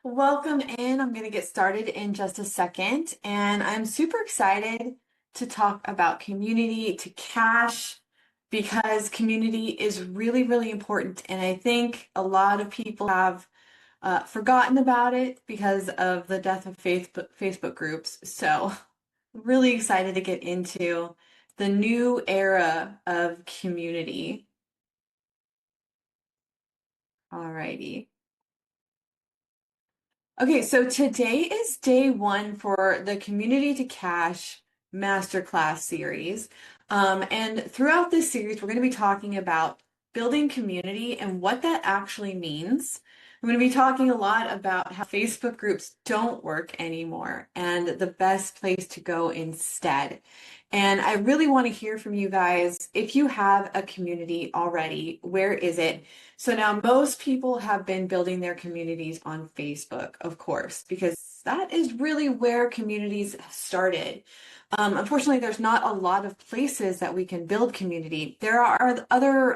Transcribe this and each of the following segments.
Welcome in. I'm going to get started in just a second. And I'm super excited to talk about community to cash because community is really, really important. And I think a lot of people have forgotten about it because of the death of Facebook groups. So, really excited to get into the new era of community. Alrighty. Okay, so today is day one for the Community to Cash masterclass series. And throughout this series, we're going to be talking about building community and what that actually means. We're going to be talking a lot about how Facebook groups don't work anymore and the best place to go instead. And I really want to hear from you guys. If you have a community already, where is it? So now most people have been building their communities on Facebook, of course, because that is really where communities started. Unfortunately, there's not a lot of places that we can build community. There are other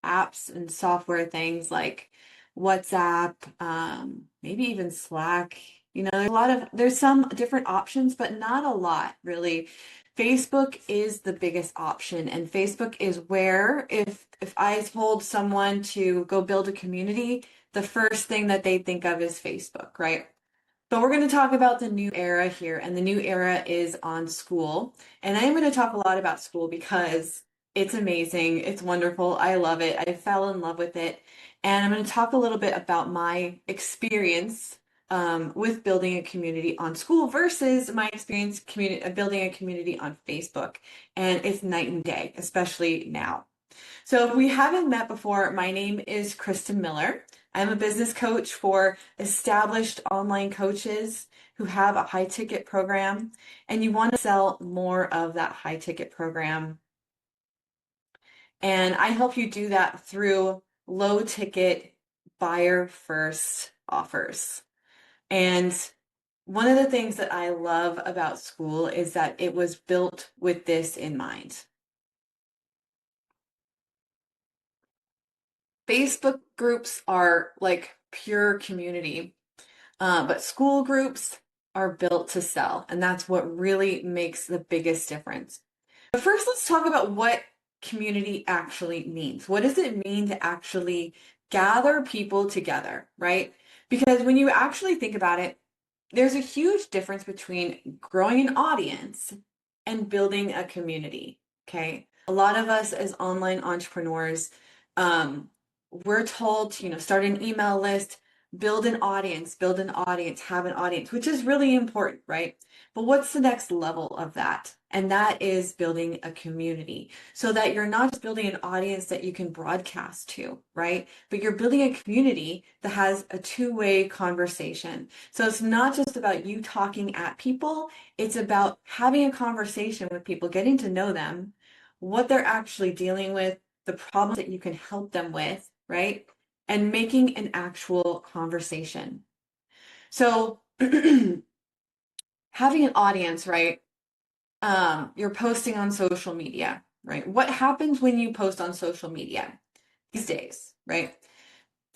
apps and software things like WhatsApp, maybe even Slack. There's some different options, but not a lot really. Facebook is the biggest option, and Facebook is where if I told someone to go build a community, the first thing that they think of is Facebook, right? But we're going to talk about the new era here, and the new era is on Skool. And I am going to talk a lot about Skool because it's amazing. It's wonderful. I love it. I fell in love with it. And I'm going to talk a little bit about my experience with building a community on Skool versus my experience building a community on Facebook. And it's night and day, especially now. So if we haven't met before, my name is Kristen Miller. I'm a business coach for established online coaches who have a high ticket program and you want to sell more of that high ticket program. And I help you do that through low ticket buyer first offers. And one of the things that I love about Skool is that it was built with this in mind. Facebook groups are like pure community, but Skool groups are built to sell, and that's what really makes the biggest difference. But first, let's talk about what community actually means. What does it mean to actually gather people together, right? Because when you actually think about it, there's a huge difference between growing an audience and building a community, okay? A lot of us as online entrepreneurs, we're told to, start an email list, build an audience, have an audience, which is really important, right? But what's the next level of that? And that is building a community so that you're not just building an audience that you can broadcast to, right? But you're building a community that has a two-way conversation. So it's not just about you talking at people, it's about having a conversation with people, getting to know them, what they're actually dealing with, the problems that you can help them with, right? And making an actual conversation. So having an audience, right? You're posting on social media, right? What happens when you post on social media these days, right?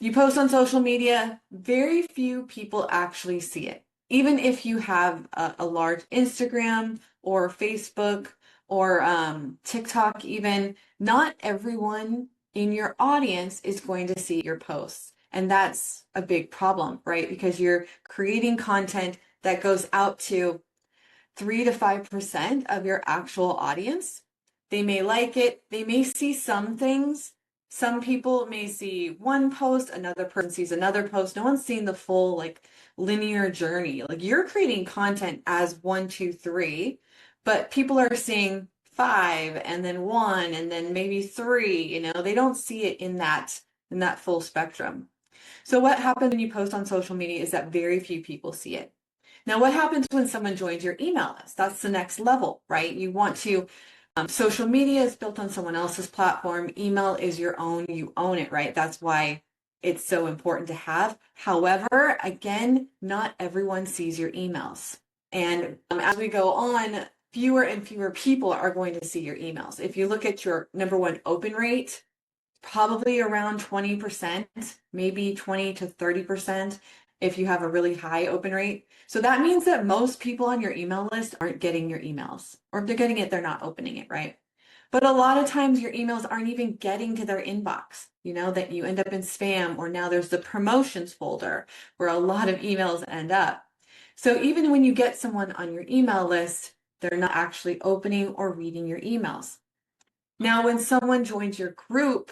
You post on social media, very few people actually see it. Even if you have a large Instagram or Facebook or TikTok, even, not everyone in your audience is going to see your posts. And that's a big problem, right? Because you're creating content that goes out to 3 to 5% of your actual audience. They may like it, they may see some things. Some people may see one post, another person sees another post. No one's seeing the full like linear journey. Like you're creating content as 1, 2, 3, but people are seeing 5 and then 1 and then maybe 3, they don't see it in that full spectrum. So what happens when you post on social media is that very few people see it. Now, what happens when someone joins your email list? That's the next level, right? You want to, social media is built on someone else's platform. Email is your own, you own it, right? That's why it's so important to have. However, again, not everyone sees your emails. And as we go on, fewer and fewer people are going to see your emails. If you look at your number one open rate, probably around 20%, maybe 20 to 30%. if you have a really high open rate. So that means that most people on your email list aren't getting your emails, or if they're getting it, they're not opening it, right? But a lot of times your emails aren't even getting to their inbox, that you end up in spam, or now there's the promotions folder where a lot of emails end up. So even when you get someone on your email list, they're not actually opening or reading your emails. Now, when someone joins your group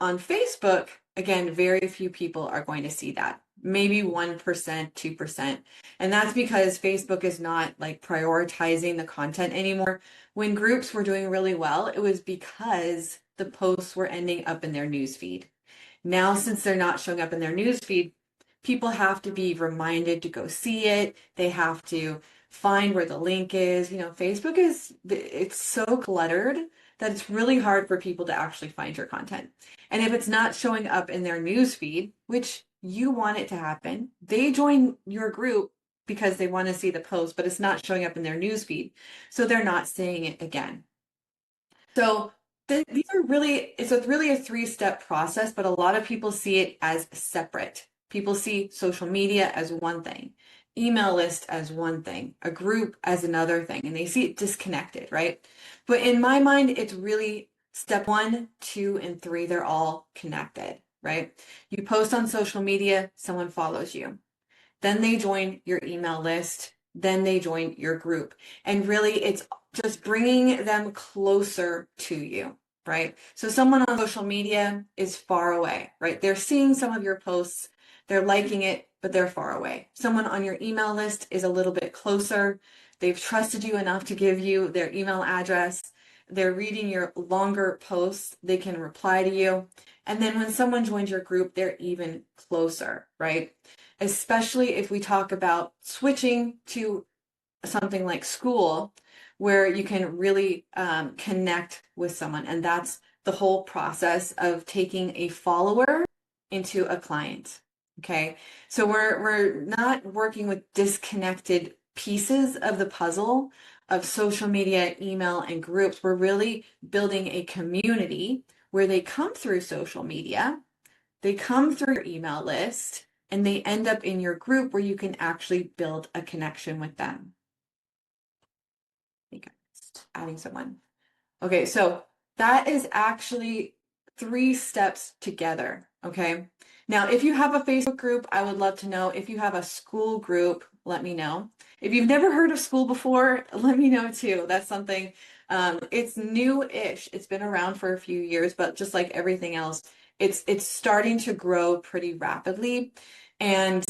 on Facebook, again, very few people are going to see that. Maybe 1%, 2%. And that's because Facebook is not like prioritizing the content anymore. When groups were doing really well, it was because the posts were ending up in their newsfeed. Now, since they're not showing up in their newsfeed, people have to be reminded to go see it. They have to find where the link is. Facebook it's so cluttered that it's really hard for people to actually find your content. And if it's not showing up in their newsfeed, which you want it to happen, they join your group because they want to see the post, but it's not showing up in their newsfeed. So they're not seeing it again. So it's really a three-step process, but a lot of people see it as separate. People see social media as one thing, email list as one thing, a group as another thing, and they see it disconnected, right? But in my mind, it's really step 1, 2, and 3. They're all connected, right? You post on social media, someone follows you. Then they join your email list. Then they join your group. And really, it's just bringing them closer to you, right? So someone on social media is far away, right? They're seeing some of your posts, they're liking it, but they're far away. Someone on your email list is a little bit closer. They've trusted you enough to give you their email address. They're reading your longer posts. They can reply to you. And then when someone joins your group, they're even closer, right? Especially if we talk about switching to something like Skool, where you can really connect with someone. And that's the whole process of taking a follower into a client. Okay. So we're not working with disconnected pieces of the puzzle of social media, email, and groups. We're really building a community where they come through social media, they come through your email list, and they end up in your group where you can actually build a connection with them. I think I'm just adding someone. Okay, so that is actually 3 steps together, okay? Now, if you have a Facebook group, I would love to know. If you have a Skool group, let me know. If you've never heard of Skool before, let me know too. That's something, it's new-ish. It's been around for a few years, but just like everything else, it's starting to grow pretty rapidly. And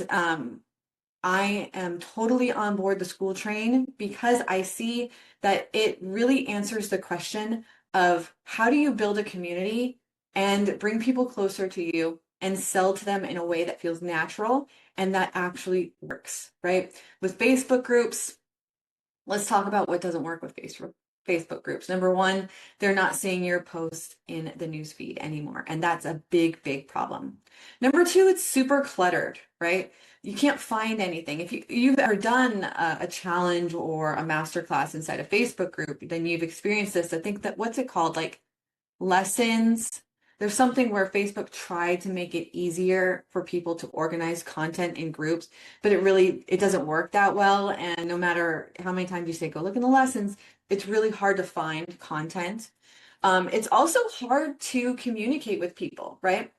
I am totally on board the Skool train because I see that it really answers the question of how do you build a community and bring people closer to you and sell to them in a way that feels natural and that actually works, right? With Facebook groups, let's talk about what doesn't work with Facebook groups. Number 1, they're not seeing your posts in the newsfeed anymore, and that's a big, big problem. Number 2, it's super cluttered, right? You can't find anything. If you've ever done a challenge or a masterclass inside a Facebook group, then you've experienced this. I think that, what's it called? Like lessons. There's something where Facebook tried to make it easier for people to organize content in groups, but it doesn't work that well. And no matter how many times you say, go look in the lessons, it's really hard to find content. It's also hard to communicate with people, right?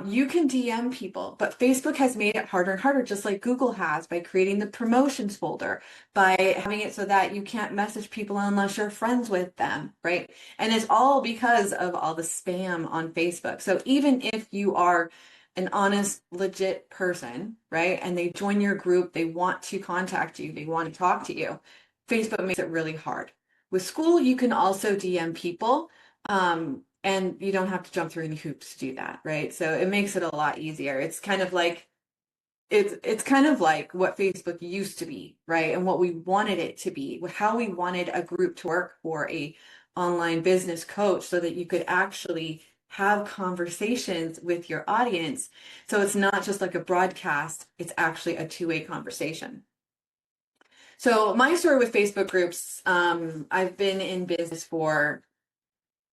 You can DM people, but Facebook has made it harder and harder, just like Google has, by creating the promotions folder, by having it so that you can't message people unless you're friends with them, right? And it's all because of all the spam on Facebook. So even if you are an honest, legit person, right, and they join your group, they want to contact you, they want to talk to you, Facebook makes it really hard. With Skool, you can also DM people. And you don't have to jump through any hoops to do that, right? So it makes it a lot easier. It's kind of like what Facebook used to be, right? And what we wanted it to be, how we wanted a group to work for a online business coach so that you could actually have conversations with your audience. So it's not just like a broadcast, it's actually a two-way conversation. So my story with Facebook groups, I've been in business for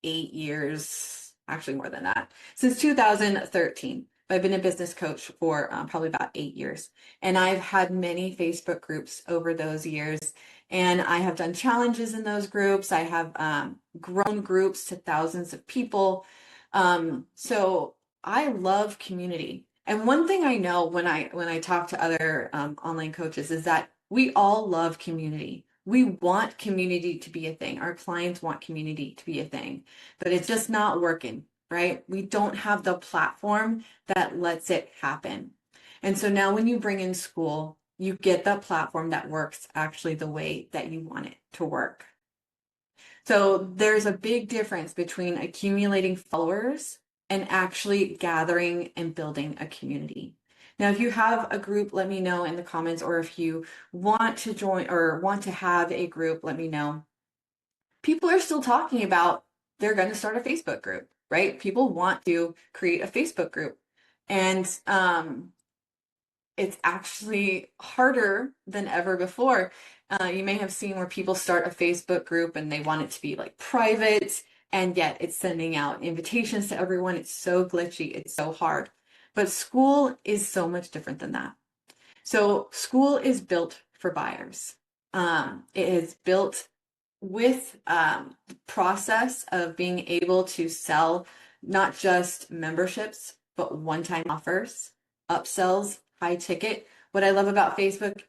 8 years, actually more than that, since 2013. I've been a business coach for probably about 8 years. And I've had many Facebook groups over those years. And I have done challenges in those groups. I have grown groups to thousands of people. So I love community. And one thing I know when I talk to other online coaches is that we all love community. We want community to be a thing. Our clients want community to be a thing, but it's just not working, right? We don't have the platform that lets it happen. And so now when you bring in Skool, you get the platform that works actually the way that you want it to work. So there's a big difference between accumulating followers and actually gathering and building a community. Now, if you have a group, let me know in the comments, or if you want to join or want to have a group, let me know. People are still talking about they're going to start a Facebook group, right? People want to create a Facebook group. And it's actually harder than ever before. You may have seen where people start a Facebook group and they want it to be like private, and yet it's sending out invitations to everyone. It's so glitchy, it's so hard. But Skool is so much different than that. So Skool is built for buyers. It is built with the process of being able to sell not just memberships, but one-time offers, upsells, high ticket. What I love about Facebook,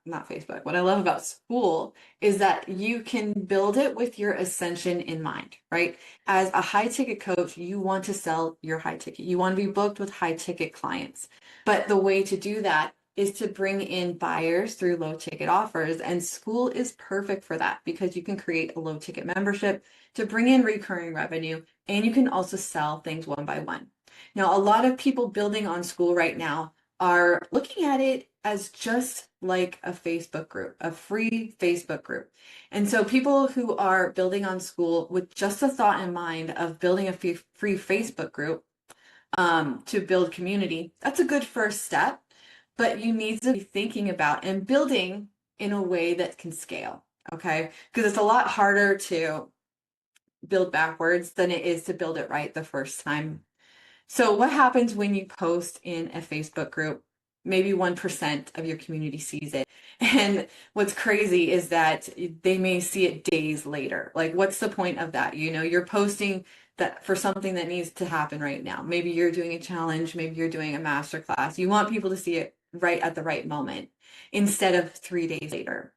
not Facebook, what I love about Skool is that you can build it with your ascension in mind, right? As a high ticket coach, you want to sell your high ticket. You want to be booked with high ticket clients. But the way to do that is to bring in buyers through low ticket offers. And Skool is perfect for that because you can create a low ticket membership to bring in recurring revenue, and you can also sell things one by one. Now, a lot of people building on Skool right now are looking at it as just like a Facebook group, a free Facebook group. And so people who are building on Skool with just a thought in mind of building a free Facebook group to build community, that's a good first step. But you need to be thinking about and building in a way that can scale, okay? Because it's a lot harder to build backwards than it is to build it right the first time. So what happens when you post in a Facebook group? Maybe 1% of your community sees it. And what's crazy is that they may see it days later. Like, what's the point of that? You know, you're posting that for something that needs to happen right now. Maybe you're doing a challenge, maybe you're doing a masterclass. You want people to see it right at the right moment instead of 3 days later.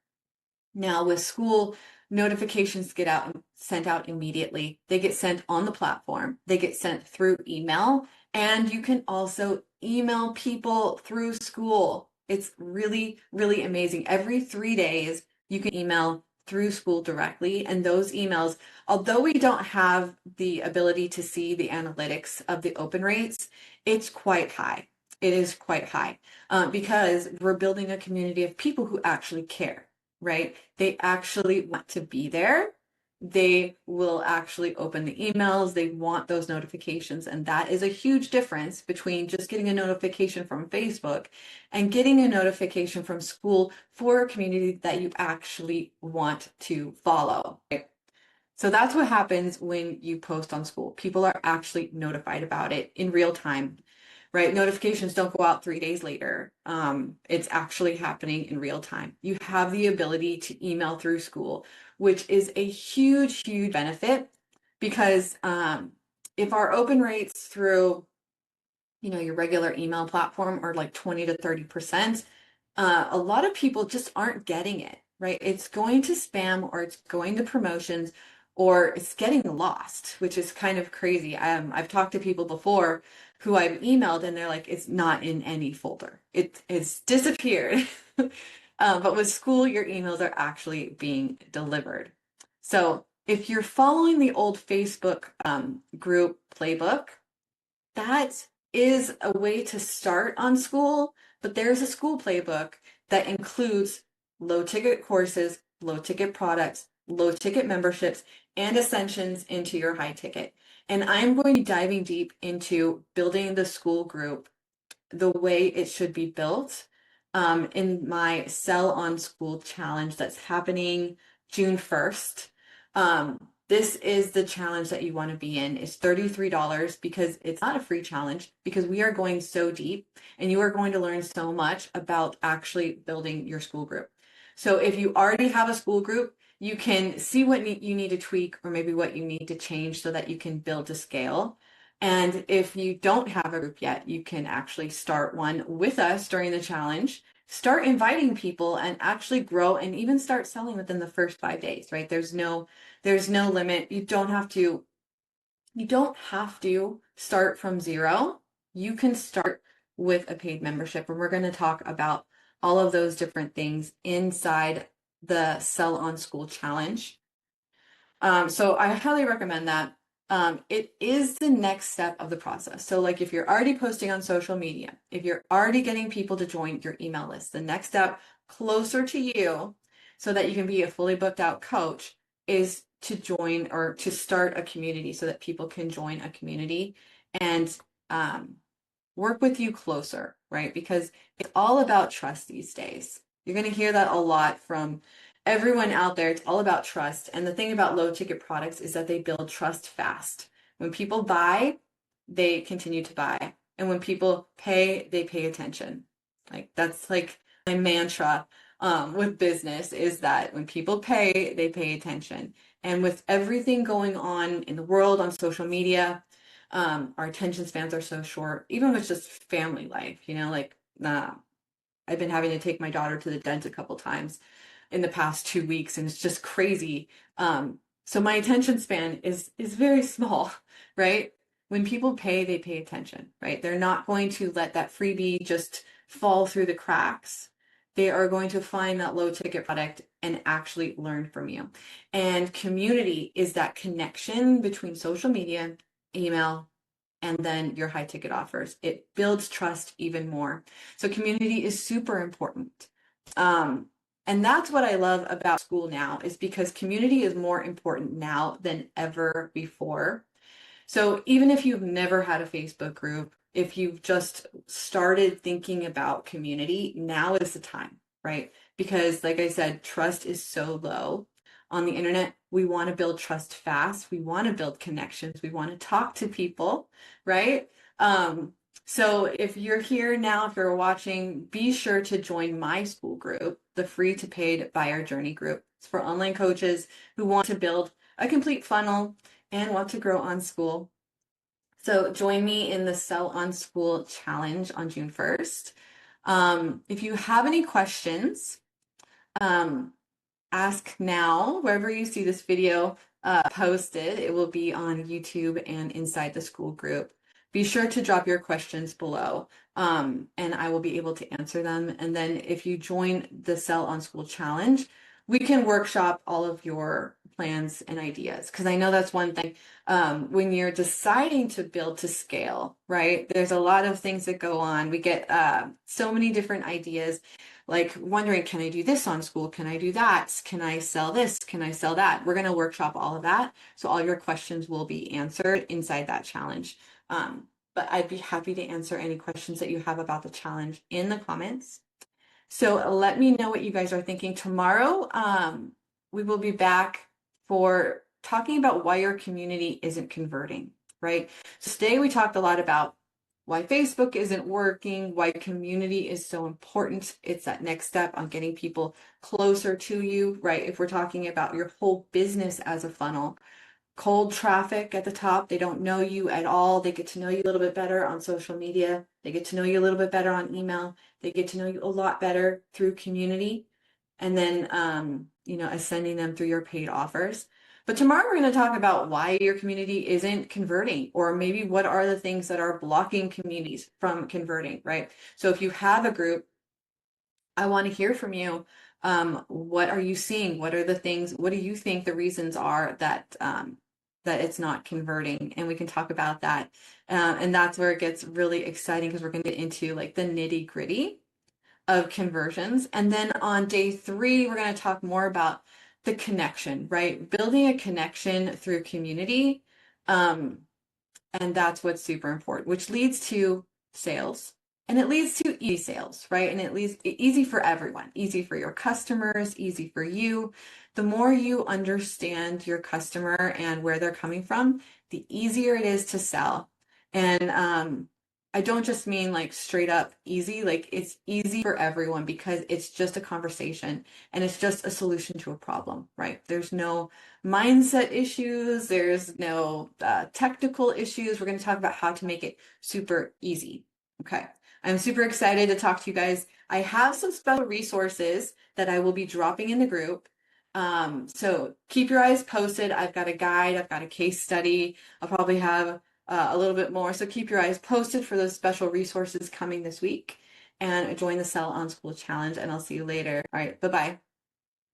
Now with Skool, notifications get out sent out immediately. They get sent on the platform. They get sent through email, and you can also email people through Skool. It's really, really amazing. Every 3 days, you can email through Skool directly, and those emails, although we don't have the ability to see the analytics of the open rates, it's quite high. It is quite high because we're building a community of people who actually care, right? They actually want to be there. They will actually open the emails. They want those notifications. And that is a huge difference between just getting a notification from Facebook and getting a notification from Skool for a community that you actually want to follow. Right? So that's what happens when you post on Skool. People are actually notified about it in real time, right? Notifications don't go out 3 days later. It's actually happening in real time. You have the ability to email through Skool, which is a huge, huge benefit because if our open rates through, you know, your regular email platform are like 20 to 30%, a lot of people just aren't getting it, right? It's going to spam, or it's going to promotions, or it's getting lost, which is kind of crazy. I've talked to people before who I've emailed and they're like, it's not in any folder. It's disappeared. But with Skool, your emails are actually being delivered. So if you're following the old Facebook group playbook, that is a way to start on Skool, but there's a Skool playbook that includes low ticket courses, low ticket products, low ticket memberships, and ascensions into your high ticket. And I'm going to be diving deep into building the Skool group the way it should be built in my Sell on Skool challenge that's happening June 1st. this is the challenge that you want to be in. It's $33 because it's not a free challenge, because we are going so deep and you are going to learn so much about actually building your school group. So if you already have a school group, you can see what you need to tweak or maybe what you need to change so that you can build to scale. And if you don't have a group yet, you can actually start one with us during the challenge. Start inviting people and actually grow and even start selling within the first 5 days, right? There's no limit. You don't have to start from zero. You can start with a paid membership, and we're going to talk about all of those different things inside the Sell on School challenge. So I highly recommend that. It is the next step of the process. So like if you're already posting on social media, if you're already getting people to join your email list, the next step closer to you so that you can be a fully booked out coach is to join or to start a community so that people can join a community and work with you closer, right? Because it's all about trust these days. You're going to hear that a lot from everyone out there. It's all about trust. And the thing about low ticket products is that they build trust fast. When people buy, they continue to buy. And when people pay, they pay attention. Like that's like my mantra with business is that when people pay, they pay attention. And with everything going on in the world on social media, our attention spans are so short, even with just family life, like I've been having to take my daughter to the dentist a couple times in the past 2 weeks, and it's just crazy. So my attention span is very small, right? When people pay, they pay attention, right? They're not going to let that freebie just fall through the cracks. They are going to find that low ticket product and actually learn from you. And community is that connection between social media, email, and then your high ticket offers. It builds trust even more. So community is super important. And that's what I love about Skool now, is because community is more important now than ever before. So even if you've never had a Facebook group, if you've just started thinking about community, now is the time, right? Because like I said, trust is so low on the internet. We want to build trust fast. We want to build connections. We want to talk to people, right? So if you're here now, if you're watching, be sure to join my Skool group, the free to paid buyer journey group. It's for online coaches who want to build a complete funnel and want to grow on Skool. So join me in the Sell on Skool challenge on June 1st. If you have any questions, ask now wherever you see this video posted. It will be on YouTube and inside the Skool group. Be sure to drop your questions below, and I will be able to answer them. And then if you join the Sell on Skool challenge, we can workshop all of your plans and ideas. Because I know that's one thing when you're deciding to build to scale, right? There's a lot of things that go on. We get so many different ideas, like wondering, can I do this on Skool? Can I do that? Can I sell this? Can I sell that? We're going to workshop all of that. So all your questions will be answered inside that challenge. But I'd be happy to answer any questions that you have about the challenge in the comments. So let me know what you guys are thinking. Tomorrow, we will be back for talking about why your community isn't converting, right? So today we talked a lot about why Facebook isn't working, why community is so important. It's that next step on getting people closer to you, right? If we're talking about your whole business as a funnel, cold traffic at the top, they don't know you at all. They get to know you a little bit better on social media. They get to know you a little bit better on email. They get to know you a lot better through community, and then, ascending them through your paid offers. But tomorrow we're going to talk about why your community isn't converting, or maybe what are the things that are blocking communities from converting, right? So if you have a group, I want to hear from you. What are you seeing? What are the things? What do you think the reasons are that it's not converting? And we can talk about that. And that's where it gets really exciting, because we're going to get into like the nitty gritty of conversions. And then on day 3, we're going to talk more about the connection, right? Building a connection through community. And that's what's super important, which leads to sales, And it leads to easy sales, right? And it leads easy for everyone, easy for your customers, easy for you. The more you understand your customer and where they're coming from, the easier it is to sell. And I don't just mean like straight up easy, like it's easy for everyone because it's just a conversation and it's just a solution to a problem, right? There's no mindset issues, there's no technical issues. We're going to talk about how to make it super easy. Okay. I'm super excited to talk to you guys. I have some special resources that I will be dropping in the group. So keep your eyes posted. I've got a guide, I've got a case study. I'll probably have a little bit more. So keep your eyes posted for those special resources coming this week. And join the Sell on School Challenge, and I'll see you later. All right, bye-bye.